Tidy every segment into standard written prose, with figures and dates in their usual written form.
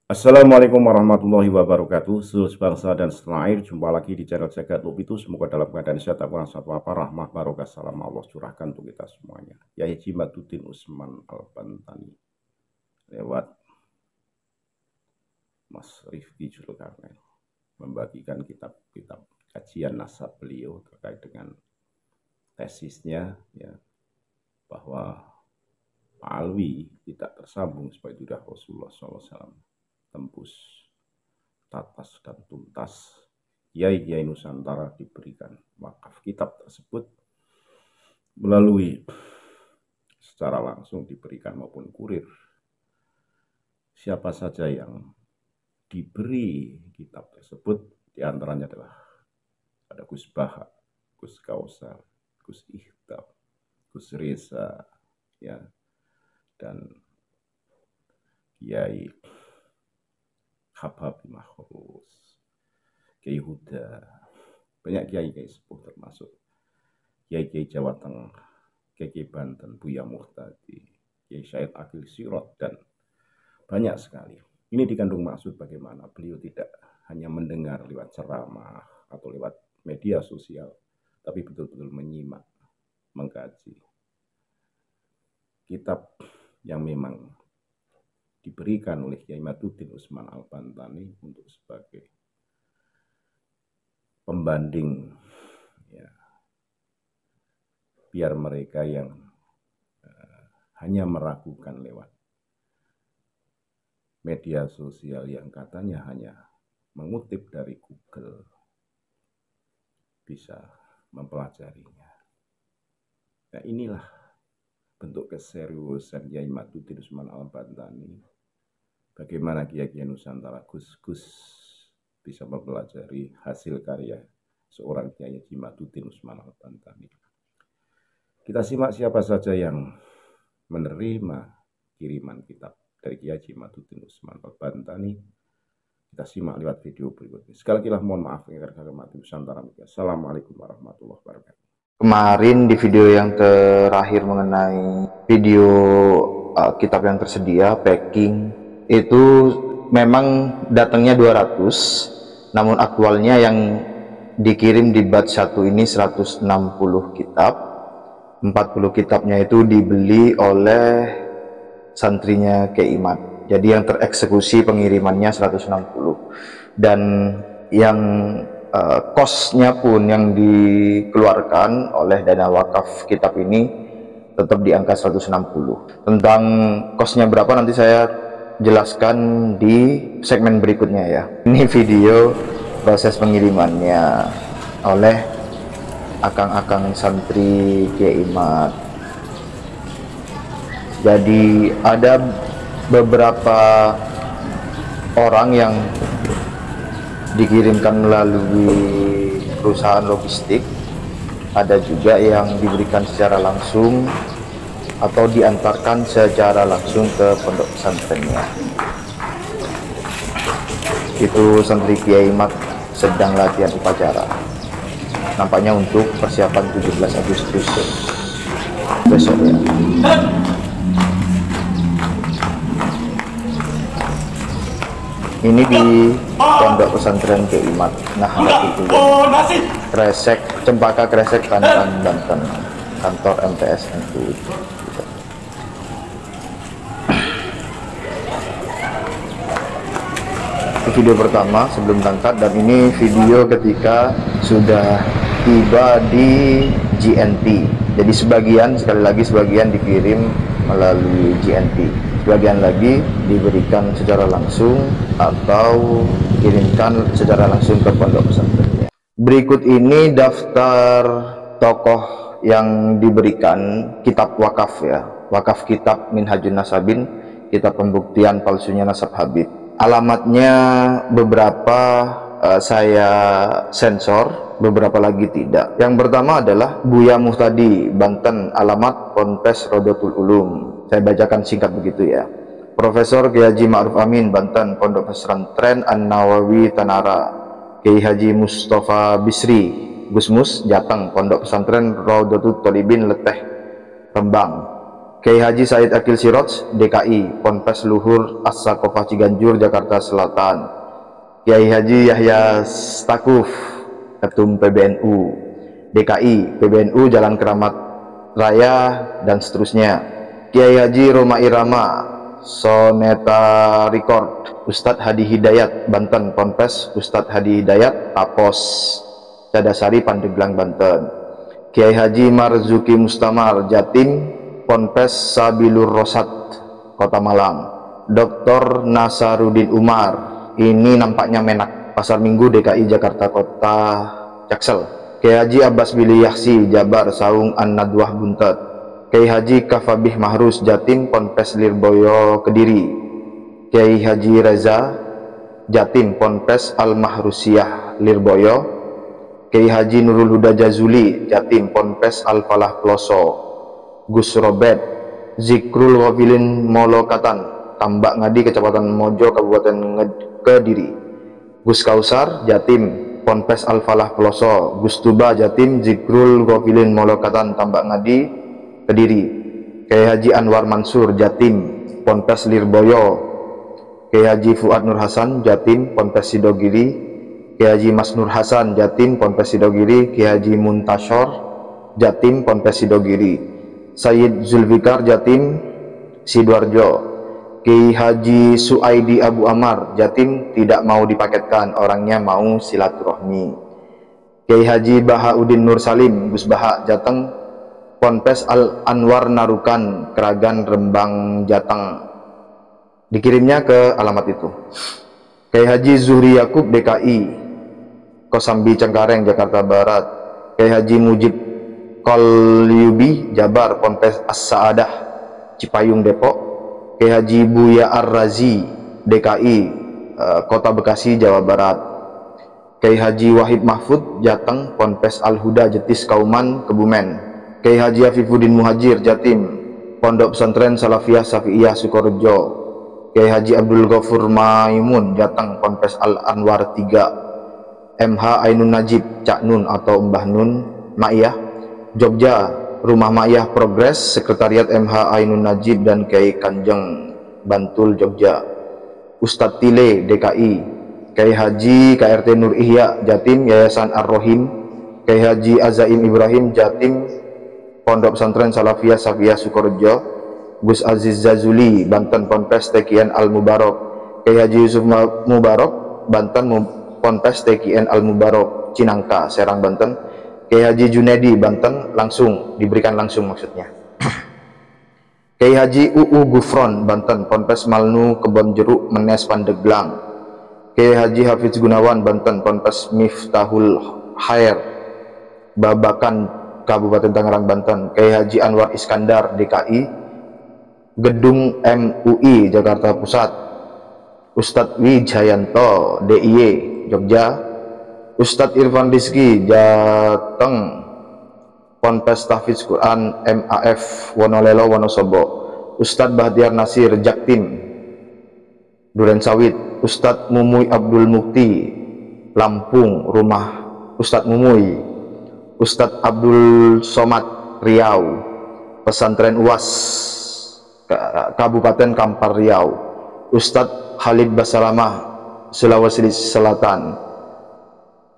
Assalamualaikum warahmatullahi wabarakatuh. Seluruh bangsa dan setanah air, jumpa lagi di channel Jagat Lupitu. Semoga dalam keadaan sehat, tak kurang satu apa, rahmah, barokah, salam Allah curahkan untuk kita semuanya. Yai Jimaduddin Usman Al-Bantani lewat Mas Rifki Julkarnain membagikan kitab-kitab kajian nasab beliau terkait dengan tesisnya, ya, bahwa Pak Alwi tidak tersambung sebagai lidah Rasulullah SAW, tembus tatas dan tuntas. Kiai-kiai Nusantara diberikan wakaf kitab tersebut melalui secara langsung diberikan maupun kurir. Siapa saja yang diberi kitab tersebut, diantaranya adalah ada Gus Baha, Gus Kausar, Gus Ikhtab, Gus Reza, ya, dan Kiai Habab Mahrus, Kiai Huda, banyak kiai-kiai sepuh termasuk kiai-kiai Jawa Tengah, kiai Banten, Buya Muhtadi, Kiai Syed Akil Sirot, dan banyak sekali. Ini dikandung maksud bagaimana beliau tidak hanya mendengar lewat ceramah atau lewat media sosial, tapi betul-betul menyimak, mengkaji kitab yang memang diberikan oleh Kiai Jimaduddin Usman Al-Bantani untuk sebagai pembanding, ya, biar mereka yang hanya meragukan lewat media sosial yang katanya hanya mengutip dari Google bisa mempelajarinya. Nah, inilah bentuk keseriusan Kiai Jimaduddin Usman Al-Bantani. Bagaimana kiai-kiai Nusantara, Gus-gus bisa mempelajari hasil karya seorang Kiai Jimaduddin Usman Al-Bantani. Kita simak siapa saja yang menerima kiriman kitab dari Kiai Jimaduddin Usman Al-Bantani. Kita simak lewat video berikut ini. Sekali lagi mohon maaf yang terhormat Nusantara. Assalamualaikum warahmatullahi wabarakatuh. Kemarin di video yang terakhir mengenai video kitab yang tersedia, packing, itu memang datangnya 200, namun aktualnya yang dikirim di batch 1 ini 160 kitab. 40 kitabnya itu dibeli oleh santrinya Kiai Imat. Jadi yang tereksekusi pengirimannya 160, dan yang kosnya pun yang dikeluarkan oleh dana wakaf kitab ini tetap di angka 160. Tentang kosnya berapa nanti saya jelaskan di segmen berikutnya ya. Ini video proses pengirimannya oleh akang-akang santri Kiai Imat. Jadi ada beberapa orang yang dikirimkan melalui perusahaan logistik, ada juga yang diberikan secara langsung atau diantarkan secara langsung ke pondok pesantrennya. Itu santri Kiai Imat sedang latihan upacara, nampaknya untuk persiapan 17 Agustus besok ya. Ini di pondok pesantren Kiai Imat Nahdlatul Ulum, Kresek, Cempaka Kresek, Tangerang, Banten, kantor MTS NU. Itu video pertama sebelum berangkat, dan ini video ketika sudah tiba di GNT. Jadi sekali lagi sebagian dikirim melalui GNT, sebagian lagi diberikan secara langsung atau dikirimkan secara langsung ke pondok pesantren. Berikut ini daftar tokoh yang diberikan kitab wakaf ya, wakaf kitab Minhajun Nasabin, kitab pembuktian palsunya nasab Habib. Alamatnya beberapa saya sensor, beberapa lagi tidak. Yang pertama adalah Buya Muhtadi, Banten, alamat Ponpes Rodotul Ulum. Saya bacakan singkat begitu ya. Profesor Kiai Haji Ma'ruf Amin, Banten, Pondok Pesantren An-Nawawi Tanara. Kiai Haji Mustafa Bisri, Gusmus, Jateng, Pondok Pesantren Rodotul Tolibin Leteh, Rembang. Kiai Haji Said Akil Siroj DKI Ponpes Luhur As-Sakofah Ciganjur Jakarta Selatan. Kiai Haji Yahya Stakuf Ketum PBNU DKI PBNU Jalan Keramat Raya dan seterusnya. Kiai Haji Roma Irama Soneta Record Ustadz Hadi Hidayat Banten Ponpes Ustadz Hadi Hidayat Tapos Cadasari Pandeglang Banten. Kiai Haji Marzuki Mustamar Jatim Ponpes Sabilur Rosat Kota Malang. Dr. Nasaruddin Umar, ini nampaknya Menak, Pasar Minggu DKI Jakarta Kota Jaksel. Kiai Haji Abbas Bili Yahsi Jabar Saung An-Nadwah Buntet. Kiai Haji Kafabih Mahrus Jatim Ponpes Lirboyo Kediri. Kiai Haji Reza Jatim Ponpes Al-Mahrusiyah Lirboyo. Kiai Haji Nurul Huda Jazuli Jatim Ponpes Al-Falah Ploso. Gus Robert Zikrul Ghafilin Molokatan Tambak Ngadi Kecamatan Mojo Kabupaten Kediri. Gus Kausar Jatim Ponpes Al-Falah Peloso. Gus Tuba Jatim Zikrul Ghafilin Molokatan Tambak Ngadi Kediri. Kiai Haji Anwar Mansur Jatim Ponpes Lirboyo. Kiai Haji Fuad Nur Hasan Jatim Ponpes Sidogiri. Kiai Haji Mas Nur Hasan Jatim Ponpes Sidogiri. Kiai Haji Muntasyor Jatim Ponpes Sidogiri. Sayyid Zulfikar Jatim Sidoarjo. Kiai Haji Suaidi Abu Amar Jatim tidak mau dipaketkan, orangnya mau silaturahmi. Kiai Haji Bahauddin Nur Salim Gus Baha Jateng Ponpes Al Anwar Narukan Keragan Rembang Jateng. Dikirimnya ke alamat itu. Kiai Haji Zuhri Yakub DKI Kosambi Cengkareng Jakarta Barat. Kiai Haji Mujib Kolyubi Jabar Ponpes As-Saadah Cipayung Depok. Kiai Haji Buya Ar-Razi DKI Kota Bekasi Jawa Barat. Kiai Haji Wahid Mahfud Jateng Ponpes Al-Huda Jetis Kauman Kebumen. Kiai Haji Afifuddin Muhajir Jatim Pondok Pesantren Salafiyah Syafi'iyah Sukorejo. Kiai Haji Abdul Ghafur Maimun Jateng Ponpes Al-Anwar 3. MH Ainun Najib Cak Nun atau Mbah Nun Ma'iyah Jogja Rumah Ma'iyah Progres Sekretariat MH Ainun Najib dan Kiai Kanjeng Bantul Jogja. Ustadz Tile DKI. Kiai Haji KRT Nur Ihya Jatim Yayasan Ar-Rohim. Kiai Haji Azaim Ibrahim Jatim Pondok Pesantren Salafiyah Safiyah Sukorejo. Gus Aziz Zazuli Banten Ponpes TKN Al-Mubarok. Kiai Haji Yusuf Mubarok Banten Ponpes TKN Al-Mubarok Cinangka Serang Banten. Kiai Haji Junedi Banten langsung diberikan langsung maksudnya. Kiai Haji UU Gufron Banten Ponpes Malnu Kebon Jeruk Menes Pandeglang. Kiai Haji Hafiz Gunawan Banten Ponpes Miftahul Khair Babakan Kabupaten Tangerang Banten. Kiai Haji Anwar Iskandar DKI Gedung MUI Jakarta Pusat. Ustadz Wijayanto DIY Jogja. Ustadz Irfan Rizki Jateng Ponpes Tahfidz Quran MAF Wonolelo Wonosobo. Ustadz Bahtiar Nasir Jaktim Duren Sawit. Ustadz Mumuy Abdul Mukti Lampung Rumah Ustadz Mumuy. Ustadz Abdul Somad Riau Pesantren UAS Kabupaten Kampar Riau. Ustadz Khalid Basalamah Sulawesi Selatan.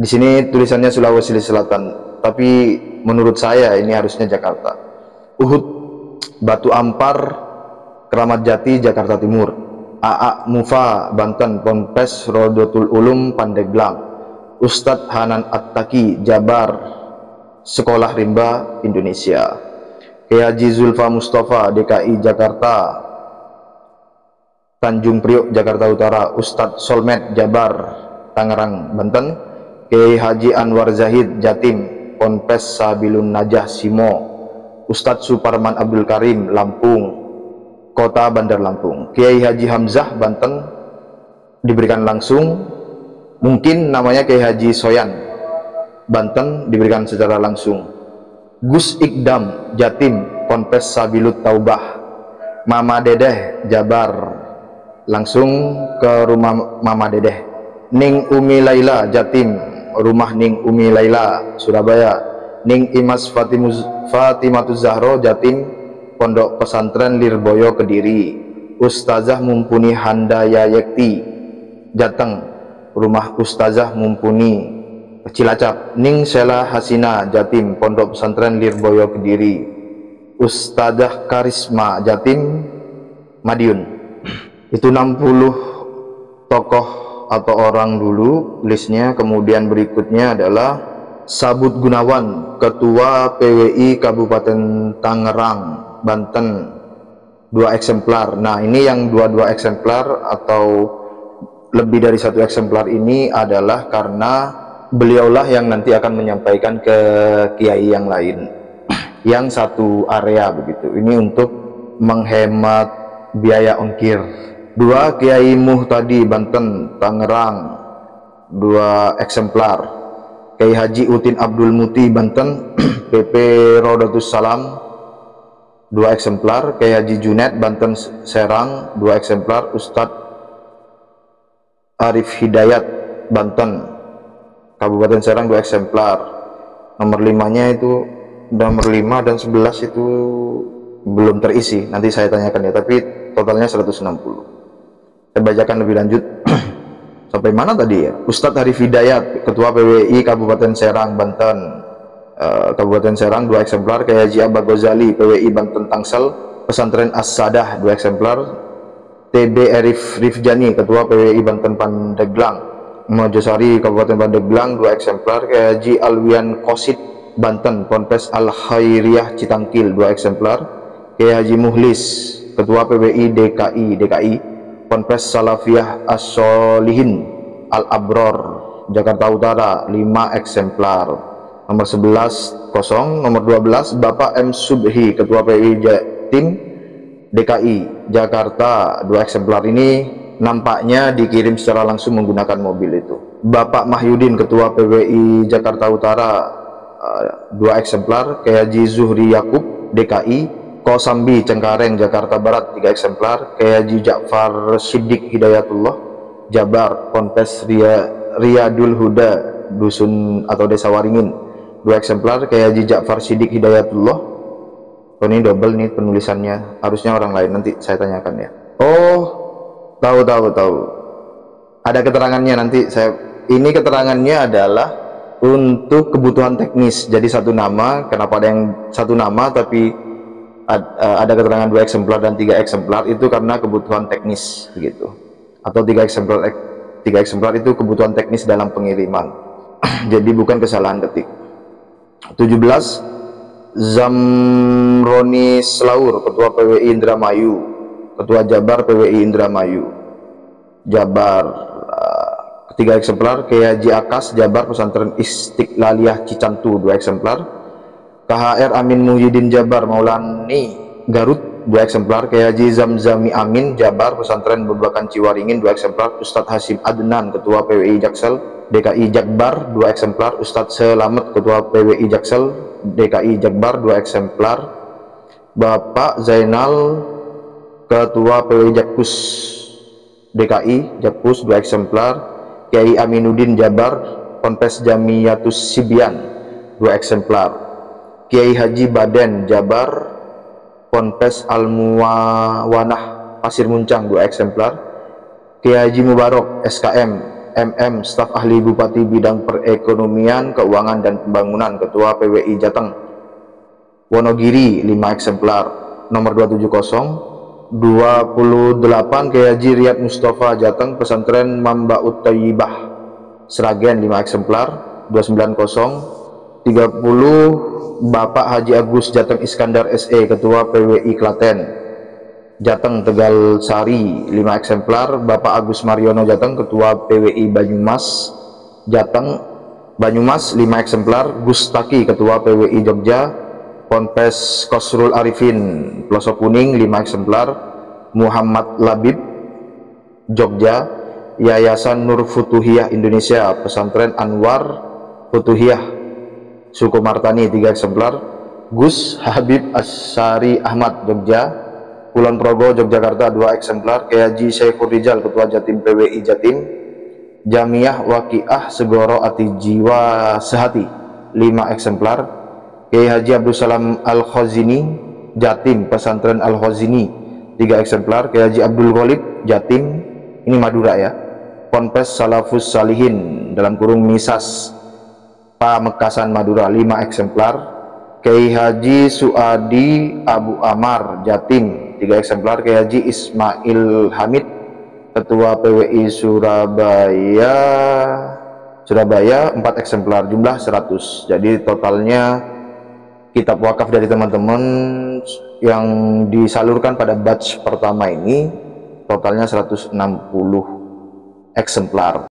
Di sini tulisannya Sulawesi Selatan, tapi menurut saya ini harusnya Jakarta. Uhud Batu Ampar Keramat Jati Jakarta Timur. AA Mufa Banten Ponpes Rodotul Ulum Pandeglang. Ustadz Hanan At-Taki Jabar Sekolah Rimba Indonesia. Kiai Haji Zulfa Mustafa DKI Jakarta Tanjung Priok Jakarta Utara. Ustadz Solmed Jabar Tangerang Banten. Kiai Haji Anwar Zahid Jatim Ponpes Sabilun Najah Simo. Ustadz Suparman Abdul Karim Lampung Kota Bandar Lampung. Kiai Haji Hamzah Banten diberikan langsung, mungkin namanya Kiai Haji Soyan Banten diberikan secara langsung. Gus Ikdam Jatim Ponpes Sabilut Taubah. Mama Dedeh Jabar langsung ke rumah Mama Dedeh. Ning Umi Laila Jatim Rumah Ning Umi Laila Surabaya. Ning Imas Fatimatu Zahro Jatim Pondok Pesantren Lirboyo Kediri. Ustazah Mumpuni Handaya Yekti Jateng, Rumah Ustazah Mumpuni Cilacap. Ning Sela Hasina Jatim, Pondok Pesantren Lirboyo Kediri. Ustazah Karisma Jatim, Madiun. Itu 60 tokoh atau orang dulu listnya. Kemudian berikutnya adalah Sabut Gunawan, Ketua PWI Kabupaten Tangerang, Banten, 2 eksemplar. Nah, ini yang 22 eksemplar atau lebih dari 1 eksemplar ini adalah karena beliaulah yang nanti akan menyampaikan ke kiai yang lain yang satu area begitu. Ini untuk menghemat biaya ongkir. 2 Kiai Muhtadi Banten, Tangerang, 2 eksemplar. Kiai Haji Utin Abdul Muti Banten, PP Rodatus Salam, 2 eksemplar. Kiai Haji Junet Banten Serang, 2 eksemplar. Ustadz Arif Hidayat Banten Kabupaten Serang, 2 eksemplar. Nomor 5-nya itu, nomor 5 dan 11 itu belum terisi, nanti saya tanyakan ya, tapi totalnya 160. Saya bacakan lebih lanjut. Sampai mana tadi ya? Ustadz Arif Hidayat, Ketua PWI Kabupaten Serang, Banten, Kabupaten Serang, 2 eksemplar. Kiai Haji Abba Ghazali, PWI Banten Tangsel, Pesantren As-Sadah, 2 eksemplar. TB Arif Rifjani, Ketua PWI Banten Pandeglang, Mojosari, Kabupaten Pandeglang, 2 eksemplar. Kiai Haji Alwian Kosit, Banten, Ponpes Al-Khairiyah Citangkil, 2 eksemplar. Kiai Haji Muhlis, Ketua PWI DKI, Ponpes Salafiyah As-Solihin Al-Abror, Jakarta Utara, 5 eksemplar. Nomor 11 kosong. Nomor 12 Bapak M. Subhi, Ketua PWI Jatim DKI Jakarta, 2 eksemplar. Ini nampaknya dikirim secara langsung menggunakan mobil itu. Bapak Mahyudin, Ketua PWI Jakarta Utara, 2 eksemplar. Kiai Haji Zuhri Yakub DKI Kosambi Cengkareng Jakarta Barat, 3 eksemplar. Kiai Haji Ja'far Siddiq Hidayatullah Jabar, Ponpes Riyadul Huda, Dusun atau Desa Waringin, 2 eksemplar. Kiai Haji Ja'far Siddiq Hidayatullah. Oh, ini double nih penulisannya, harusnya orang lain, nanti saya tanyakan ya. Oh, tahu. Ada keterangannya, nanti ini keterangannya adalah untuk kebutuhan teknis. Jadi 1 nama. Kenapa ada yang 1 nama tapi ada keterangan 2 eksemplar dan 3 eksemplar? Itu karena kebutuhan teknis begitu. Atau 3 eksemplar itu kebutuhan teknis dalam pengiriman. Jadi bukan kesalahan ketik. 17 Zamroni Slaur, Ketua PWI Indramayu, Ketua Jabar PWI Indramayu Jabar, 3 eksemplar. Kiai Haji Akas Jabar, Pesantren Istiqlaliyah Cicantu, 2 eksemplar. KHR Amin Muhyiddin Jabar Maulani Garut, 2 eksemplar. Kiai Haji Zamzami Amin Jabar, Pesantren Bebakan Ciwaringin, 2 eksemplar. Ustadz Hasim Adnan, Ketua PWI Jaksel DKI Jakbar, 2 eksemplar. Ustadz Selamet, Ketua PWI Jaksel DKI Jakbar, 2 eksemplar. Bapak Zainal, Ketua PWI Jakpus DKI Jakpus, 2 eksemplar. Kiai Aminuddin Jabar, Ponpes Jamiyatus Sibian, 2 eksemplar. Kiai Haji Baden Jabar, Ponpes Al-Muawanah Pasir Muncang, 2 eksemplar. Kiai Haji Mubarok SKM MM, Staf Ahli Bupati Bidang Perekonomian, Keuangan dan Pembangunan, Ketua PWI Jateng Wonogiri, 5 eksemplar. Nomor 270 28 Kiai Haji Riyad Mustafa Jateng, Pesantren Mambaut Thayyibah Sragen, 5 eksemplar. 290 30 Bapak Haji Agus Jateng Iskandar SE, Ketua PWI Klaten Jateng Tegal Sari, 5 eksemplar. Bapak Agus Mariono Jateng, Ketua PWI Banyumas Jateng Banyumas, 5 eksemplar. Gustaki, Ketua PWI Jogja Ponpes Kosrul Arifin Pelosok Kuning, 5 eksemplar. Muhammad Labib Jogja, Yayasan Nur Futuhiyah Indonesia, Pesantren Anwar Futuhiyah Sukomartani, 3 eksemplar. Gus Habib Asyari Ahmad Jogja Kulon Progo Yogyakarta, 2 eksemplar. Kiai Haji Syekhur Rijal, Ketua Jatim PWI Jatim Jamiah Waqiah Segoro Ati Jiwa Sehati, 5 eksemplar. Kiai Haji Abdul Salam Al-Khazini Jatim Pesantren Al-Khazini 3 eksemplar. Kiai Haji Abdul Khalid Jatim, ini Madura ya, Ponpes Salafus Salihin dalam kurung Misas Pamekasan Madura 5 eksemplar. Kiai Haji Suadi Abu Amar Jatim 3 eksemplar. Kiai Haji Ismail Hamid Ketua PWI Surabaya 4 eksemplar, jumlah 100. Jadi totalnya kitab wakaf dari teman-teman yang disalurkan pada batch pertama ini totalnya 160 eksemplar.